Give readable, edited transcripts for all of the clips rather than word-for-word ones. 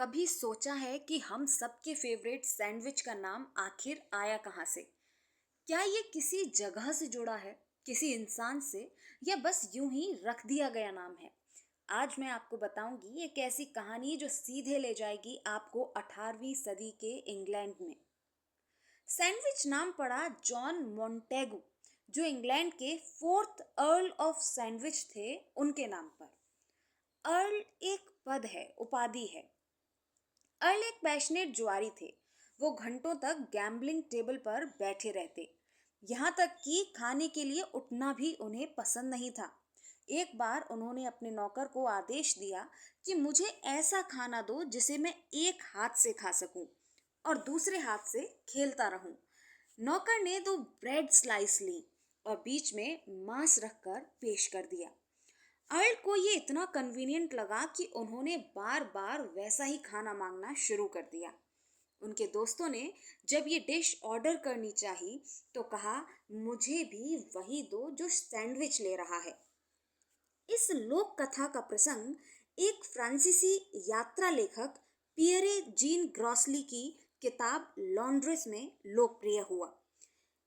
कभी सोचा है कि हम सबके फेवरेट सैंडविच का नाम आखिर आया कहाँ से? क्या ये किसी जगह से जुड़ा है, किसी इंसान से, या बस यूं ही रख दिया गया नाम है? आज मैं आपको बताऊंगी एक ऐसी कहानी जो सीधे ले जाएगी आपको 18वीं सदी के इंग्लैंड में। सैंडविच नाम पड़ा जॉन मोंटेगू, जो इंग्लैंड के फोर्थ अर्ल ऑफ सैंडविच थे, उनके नाम पर। अर्ल एक पद है, उपाधि है। अर्ल एक पैशनेट जुआरी थे। वो घंटों तक गैम्बलिंग टेबल पर बैठे रहते, यहाँ तक कि खाने के लिए उठना भी उन्हें पसंद नहीं था। एक बार उन्होंने अपने नौकर को आदेश दिया कि मुझे ऐसा खाना दो जिसे मैं एक हाथ से खा सकूं और दूसरे हाथ से खेलता रहूं। नौकर ने दो ब्रेड स्लाइस ली और बीच में मांस रखकर पेश कर दिया। अर्ल को ये इतना कन्वीनियंट लगा कि उन्होंने बार बार वैसा ही खाना मांगना शुरू कर दिया। उनके दोस्तों ने जब ये डिश ऑर्डर करनी चाही तो कहा, मुझे भी वही दो जो सैंडविच ले रहा है। इस लोक कथा का प्रसंग एक फ्रांसीसी यात्रा लेखक पियरे जीन ग्रॉसली की किताब लॉन्ड्रेस में लोकप्रिय हुआ।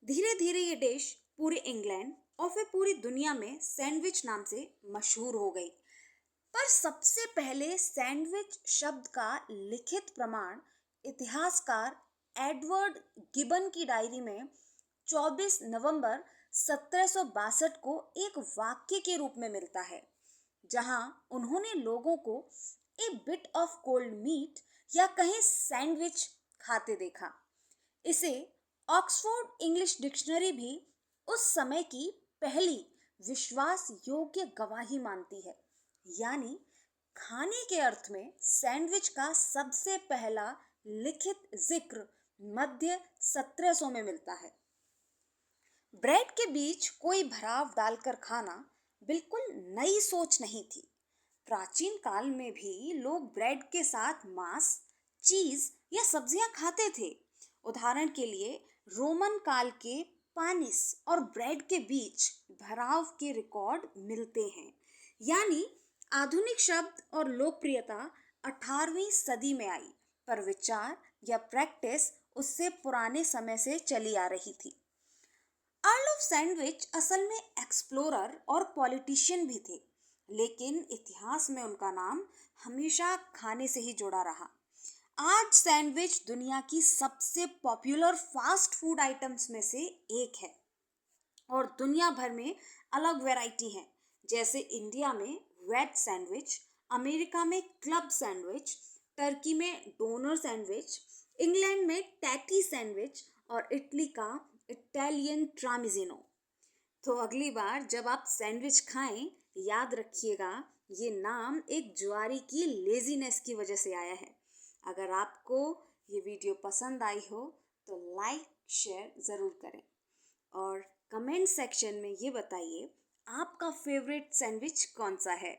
धीरे धीरे ये डिश पूरे इंग्लैंड और फिर पूरी दुनिया में सैंडविच नाम से मशहूर हो गई। पर सबसे पहले सैंडविच शब्द का लिखित प्रमाण इतिहासकार एडवर्ड गिबन की डायरी में 24 नवंबर 1762 को एक वाक्य के रूप में मिलता है, जहां उन्होंने लोगों को a bit of cold meat या कहीं सैंडविच खाते देखा। इसे ऑक्सफोर्ड इंग्लिश डिक्शनरी भी उस समय की पहली विश्वास योग्य गवाही मानती है। यानी खाने के अर्थ में सैंडविच का सबसे पहला लिखित जिक्र मध्य 1700 में मिलता है। ब्रेड के बीच कोई भराव डालकर खाना बिल्कुल नई सोच नहीं थी। प्राचीन काल में भी लोग ब्रेड के साथ मांस, चीज या सब्जियां खाते थे। उदाहरण के लिए रोमन काल के पानिस और ब्रेड के बीच भराव के रिकॉर्ड मिलते हैं। यानी आधुनिक शब्द और लोकप्रियता 18वीं सदी में आई, पर विचार या प्रैक्टिस उससे पुराने समय से चली आ रही थी। अर्ल ऑफ सैंडविच असल में एक्सप्लोरर और पॉलिटिशियन भी थे, लेकिन इतिहास में उनका नाम हमेशा खाने से ही जुड़ा रहा। आज सैंडविच दुनिया की सबसे पॉपुलर फास्ट फूड आइटम्स में से एक है और दुनिया भर में अलग वैरायटी हैं, जैसे इंडिया में वेज सैंडविच, अमेरिका में क्लब सैंडविच, टर्की में डोनर सैंडविच, इंग्लैंड में टैटी सैंडविच और इटली का इटालियन ट्रामिजिनो। तो अगली बार जब आप सैंडविच खाएं, याद रखिएगा ये नाम एक जुआरी की लेजीनेस की वजह से आया है। अगर आपको ये वीडियो पसंद आई हो तो लाइक शेयर ज़रूर करें और कमेंट सेक्शन में ये बताइए आपका फेवरेट सैंडविच कौन सा है।